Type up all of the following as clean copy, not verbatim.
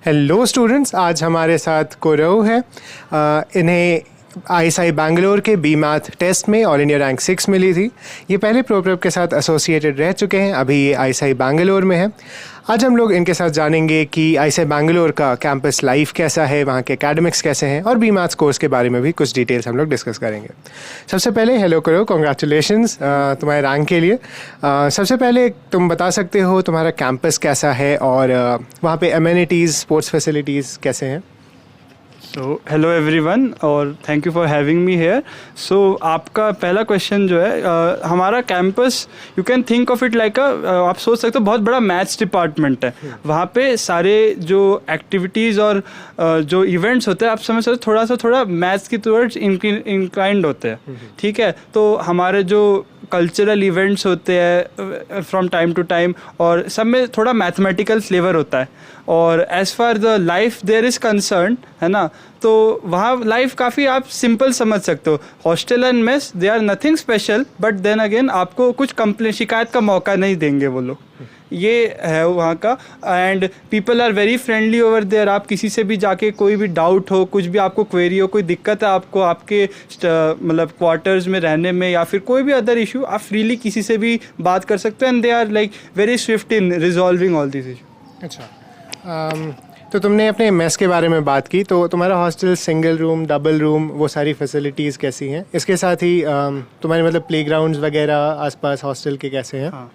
Hello students, आज हमारे साथ कोरव है। इन्हें ISI बैंगलोर के बी मैथ टेस्ट में ऑल इंडिया रैंक 6 मिली थी। ये पहले प्रोप्रेप के साथ एसोसिएटेड रह चुके हैं, अभी ये ISI बैंगलोर में है। आज हम लोग इनके साथ जानेंगे कि ISI बैंगलोर का कैंपस लाइफ कैसा है, वहाँ के एकेडमिक्स कैसे हैं और बी मैथ्स कोर्स के बारे में भी कुछ डिटेल्स हम लोग डिस्कस करेंगे। सबसे पहले हेलो करो, कॉन्ग्रेचुलेशंस तुम्हारे रैंक के लिए। सबसे पहले तुम बता सकते हो तुम्हारा कैंपस कैसा है और वहाँ पे एमिनिटीज़, स्पोर्ट्स फैसिलिटीज़ कैसे हैं? सो हेलो एवरीवन और thank you for having me here. So आपका पहला क्वेश्चन जो है, हमारा campus you can think of it like आप सोच सकते हो बहुत बड़ा मैथ्स डिपार्टमेंट है। वहाँ पे सारे जो एक्टिविटीज़ और जो इवेंट्स होते हैं आप समझ सकते हो थोड़ा मैथ्स की टुवर्ड्स इंक्लाइंड होते हैं। ठीक है, तो हमारे जो कल्चरल इवेंट्स होते हैं फ्रॉम टाइम टू टाइम और सब में थोड़ा मैथमेटिकल फ्लेवर होता है। और as far the life there is concern, है ना, तो वहाँ लाइफ काफ़ी आप सिंपल समझ सकते हो। Hostel and mess they are nothing special, but then again आपको कुछ कंप्लेन शिकायत का मौका नहीं देंगे वो लोग, ये है वहाँ का। And people are very friendly over there. आप किसी से भी जाके कोई भी डाउट हो, कुछ भी आपको क्वेरी हो, कोई दिक्कत है आपको आपके मतलब क्वार्टर्स में रहने में या फिर कोई भी अदर इशू, आप फ्रीली किसी से भी बात कर सकते हो and they are like very swift in resolving all this issue. अच्छा, तो तुमने अपने मेस के बारे में बात की, तो तुम्हारा hostel single room, double room, वो सारी फैसिलिटीज़ कैसी हैं? इसके साथ ही तुम्हारे मतलब प्लेग्राउंड्स वगैरह आसपास हॉस्टल के कैसे हैं?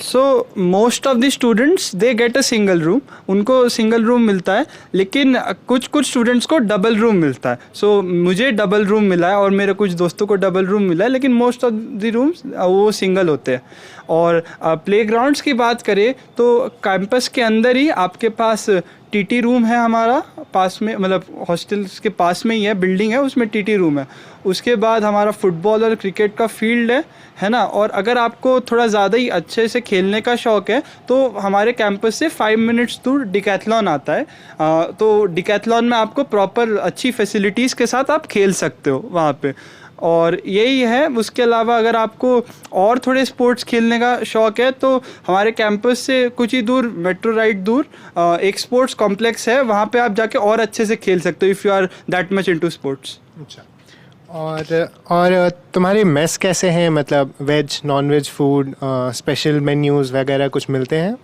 So most of the students they get a single room, उनको सिंगल रूम मिलता है, लेकिन कुछ स्टूडेंट्स को डबल रूम मिलता है। सो मुझे डबल रूम मिला है और मेरे कुछ दोस्तों को डबल रूम मिला है, लेकिन मोस्ट ऑफ द रूम्स वो सिंगल होते हैं। और प्लेग्राउंड्स की बात करें तो कैंपस के अंदर ही आपके पास टीटी रूम है हमारा पास में, मतलब हॉस्टल्स के पास में ही है, बिल्डिंग है उसमें टीटी रूम है। उसके बाद हमारा फुटबॉल और क्रिकेट का फील्ड है ना। और अगर आपको थोड़ा ज़्यादा ही अच्छे से खेलने का शौक़ है तो हमारे कैंपस से 5 मिनट्स दूर डिकैथलॉन आता है। तो डिकैथलॉन में आपको प्रॉपर अच्छी फैसिलिटीज़ के साथ आप खेल सकते हो वहाँ पे, और यही है। उसके अलावा अगर आपको और थोड़े स्पोर्ट्स खेलने का शौक़ है तो हमारे कैंपस से कुछ ही दूर, मेट्रो राइड दूर, एक स्पोर्ट्स कॉम्प्लेक्स है, वहाँ पे आप जाके और अच्छे से खेल सकते हो if you are that much into sports. अच्छा, और तुम्हारे मेस कैसे हैं? मतलब veg, non veg food, special menus वगैरह कुछ मिलते हैं?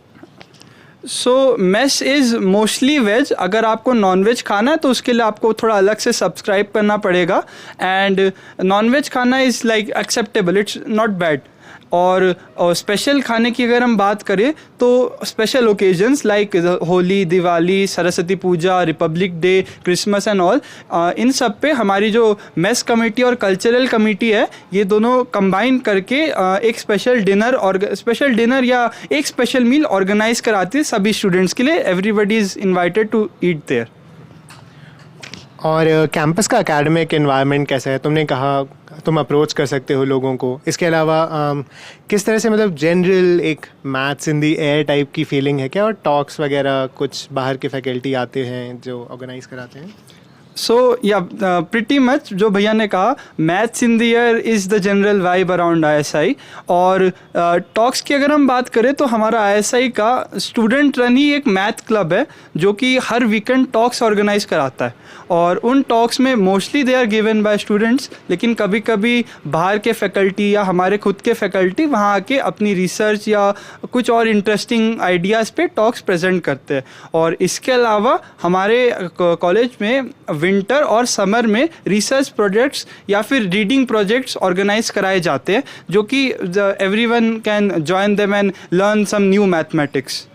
So mess is mostly veg. अगर आपको नॉन वेज खाना है तो उसके लिए आपको थोड़ा अलग से सब्सक्राइब करना पड़ेगा। एंड नॉन वेज खाना is like acceptable, it's not bad. और स्पेशल खाने की अगर हम बात करें तो special occasions like Holi, Diwali, Saraswati Puja, Republic Day, Christmas and all, इन सब पे हमारी जो मेस कमेटी और कल्चरल कमेटी है, ये दोनों कंबाइन करके एक स्पेशल डिनर या एक स्पेशल मील ऑर्गेनाइज कराती है सभी स्टूडेंट्स के लिए। Everybody is invited to eat there. और कैंपस का एकेडमिक एनवायरनमेंट कैसा है? तुमने कहा तुम अप्रोच कर सकते हो लोगों को, इसके अलावा किस तरह से मतलब जनरल एक मैथ्स इन दी एयर टाइप की फीलिंग है क्या? और टॉक्स वगैरह कुछ बाहर के फैकल्टी आते हैं जो ऑर्गेनाइज कराते हैं? सो या प्रिटी मच जो भैया ने कहा, maths in the year is the general vibe around ISI। और टॉक्स की अगर हम बात करें तो हमारा ISI का स्टूडेंट रन ही एक मैथ क्लब है जो कि हर वीकेंड टॉक्स ऑर्गेनाइज कराता है। और उन टॉक्स में mostly they are given by students, लेकिन कभी कभी बाहर के फैकल्टी या हमारे खुद के फैकल्टी वहाँ आके अपनी रिसर्च या कुछ और इंटरेस्टिंग आइडियाज़ पे टॉक्स प्रेजेंट करते हैं। और इसके अलावा हमारे कॉलेज में विंटर और समर में रिसर्च प्रोजेक्ट्स या फिर रीडिंग प्रोजेक्ट्स ऑर्गेनाइज कराए जाते हैं, जो कि everyone can join them and learn some new mathematics.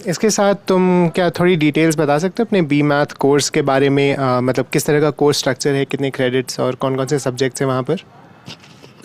इसके साथ तुम क्या थोड़ी डिटेल्स बता सकते हो अपने बी मैथ कोर्स के बारे में? मतलब किस तरह का कोर्स स्ट्रक्चर है, कितने क्रेडिट्स और कौन कौन से सब्जेक्ट्स हैं वहाँ पर?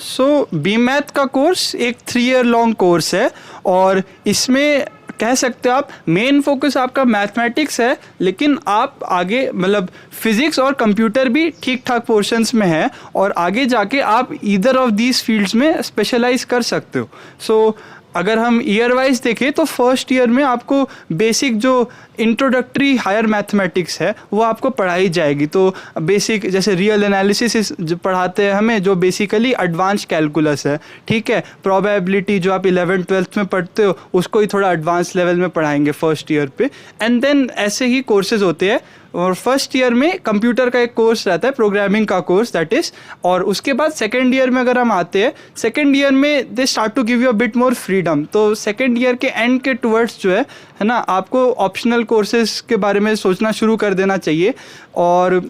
सो बी मैथ का कोर्स एक 3 ईयर लॉन्ग कोर्स है और इसमें कह सकते हो आप मेन फोकस आपका मैथमेटिक्स है, लेकिन आप आगे मतलब फिजिक्स और कंप्यूटर भी ठीक ठाक पोर्शंस में है और आगे जाके आप ईदर ऑफ दीज फील्ड्स में स्पेशलाइज कर सकते हो। सो अगर हम ईयर वाइज देखें तो फर्स्ट ईयर में आपको बेसिक जो इंट्रोडक्टरी हायर मैथमेटिक्स है वो आपको पढ़ाई जाएगी। तो बेसिक जैसे रियल एनालिसिस जो पढ़ाते हैं हमें, जो बेसिकली एडवांस कैलकुलस है, ठीक है। प्रोबेबिलिटी जो आप 11th 12th में पढ़ते हो उसको ही थोड़ा एडवांस लेवल में पढ़ाएंगे फर्स्ट ईयर पे। एंड देन ऐसे ही कोर्सेज होते हैं। और फर्स्ट ईयर में कंप्यूटर का एक कोर्स रहता है, प्रोग्रामिंग का कोर्स दैट इज़। और उसके बाद सेकेंड ईयर में अगर हम आते हैं, सेकेंड ईयर में they start to give you a bit more freedom. तो सेकेंड ईयर के एंड के टुवर्ड्स जो है ना, आपको ऑप्शनल कोर्सेज के बारे में सोचना शुरू कर देना चाहिए। और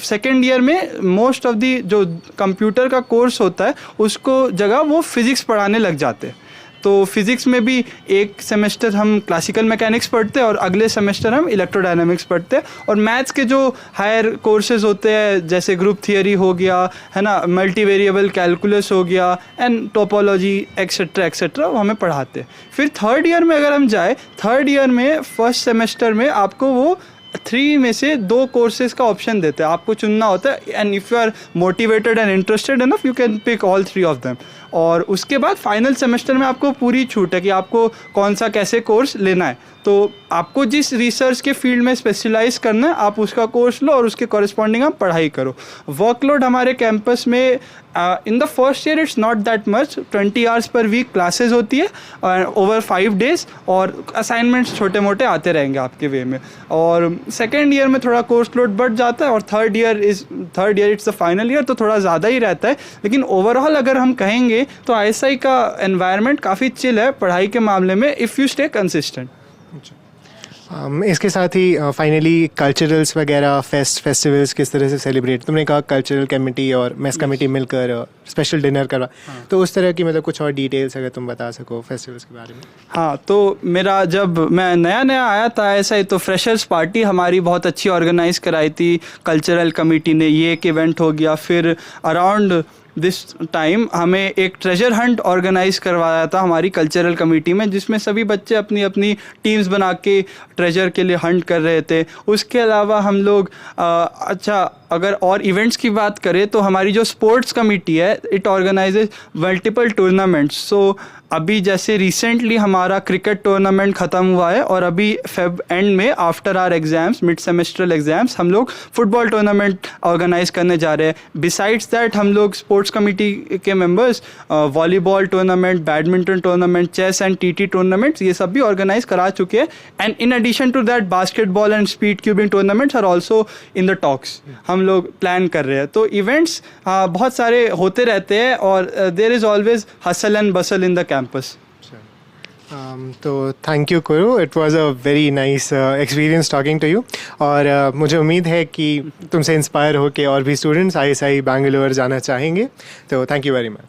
सेकेंड ईयर में मोस्ट ऑफ दी जो कंप्यूटर का कोर्स होता है उसको जगह वो फिज़िक्स पढ़ाने लग जाते हैं। तो फिज़िक्स में भी एक सेमेस्टर हम क्लासिकल मैकेनिक्स पढ़ते हैं और अगले सेमेस्टर हम इलेक्ट्रोडायनामिक्स पढ़ते हैं। और मैथ्स के जो हायर कोर्सेज होते हैं जैसे ग्रुप थियरी हो गया, है ना, मल्टी वेरिएबल कैलकुलस हो गया, एंड टोपोलॉजी एक्सेट्रा वो हमें पढ़ाते हैं। फिर थर्ड ईयर में अगर हम जाए, थर्ड ईयर में फर्स्ट सेमेस्टर में आपको वो 3 में से 2 कोर्सेज का ऑप्शन देते हैं, आपको चुनना होता है। And if you are motivated and interested enough you can pick all 3 of them. और उसके बाद फाइनल सेमेस्टर में आपको पूरी छूट है कि आपको कौन सा कैसे कोर्स लेना है। तो आपको जिस रिसर्च के फील्ड में स्पेशलाइज करना है आप उसका कोर्स लो और उसके कॉरेस्पॉन्डिंग आप पढ़ाई करो। वर्कलोड हमारे कैंपस में in the first year it's not that much, 20 hours per week classes होती है ओवर 5 days, और असाइनमेंट्स छोटे मोटे आते रहेंगे आपके वे में। और सेकेंड ईयर में थोड़ा कोर्स लोड बढ़ जाता है और third year it's the final year, तो थोड़ा ज़्यादा ही रहता है। लेकिन ओवरऑल अगर हम कहेंगे तो ISI का एनवायरनमेंट काफ़ी चिल है पढ़ाई के मामले में, इफ़ यू स्टे कंसिस्टेंट। इसके साथ ही फाइनली कल्चरल्स वगैरह फेस्टिवल्स किस तरह से सेलिब्रेट, तुमने कहा कल्चरल कमेटी और मेस कमेटी मिलकर स्पेशल डिनर करवा, तो उस तरह की मतलब कुछ और डिटेल्स अगर तुम बता सको फेस्टिवल्स के बारे में। हाँ, तो मेरा जब मैं नया आया था ऐसा, तो फ्रेशर्स पार्टी हमारी बहुत अच्छी ऑर्गेनाइज कराई थी कल्चरल कमेटी ने, ये एक इवेंट हो गया। फिर अराउंड दिस टाइम हमें एक ट्रेजर हंट ऑर्गेनाइज करवाया था हमारी कल्चरल कमेटी में, जिसमें सभी बच्चे अपनी अपनी टीम्स बना के ट्रेजर के लिए हंट कर रहे थे। उसके अलावा हम लोग अगर और इवेंट्स की बात करें तो हमारी जो स्पोर्ट्स कमेटी है इट ऑर्गेनाइजेज मल्टीपल टूर्नामेंट्स। सो अभी जैसे रिसेंटली हमारा क्रिकेट टूर्नामेंट ख़त्म हुआ है और अभी फेब एंड में after our exams, mid semestral exams, हम लोग फुटबॉल टूर्नामेंट ऑर्गेनाइज करने जा रहे हैं। बिसाइड्स दैट हम लोग स्पोर्ट्स कमेटी के members volleyball tournament, badminton tournament, chess and TT tournaments ये सब भी ऑर्गेनाइज करा चुके हैं। And in addition to that basketball and speed cubing tournaments are also in the talks, हम लोग प्लान कर रहे हैं। तो इवेंट्स बहुत सारे होते रहते हैं और there is always hustle and bustle in the campus. तो thank you Kuru, it was a very nice experience talking to you. और मुझे उम्मीद है कि तुमसे इंस्पायर होकर और भी स्टूडेंट्स ISI बैंगलोर जाना चाहेंगे। तो थैंक यू वेरी मच।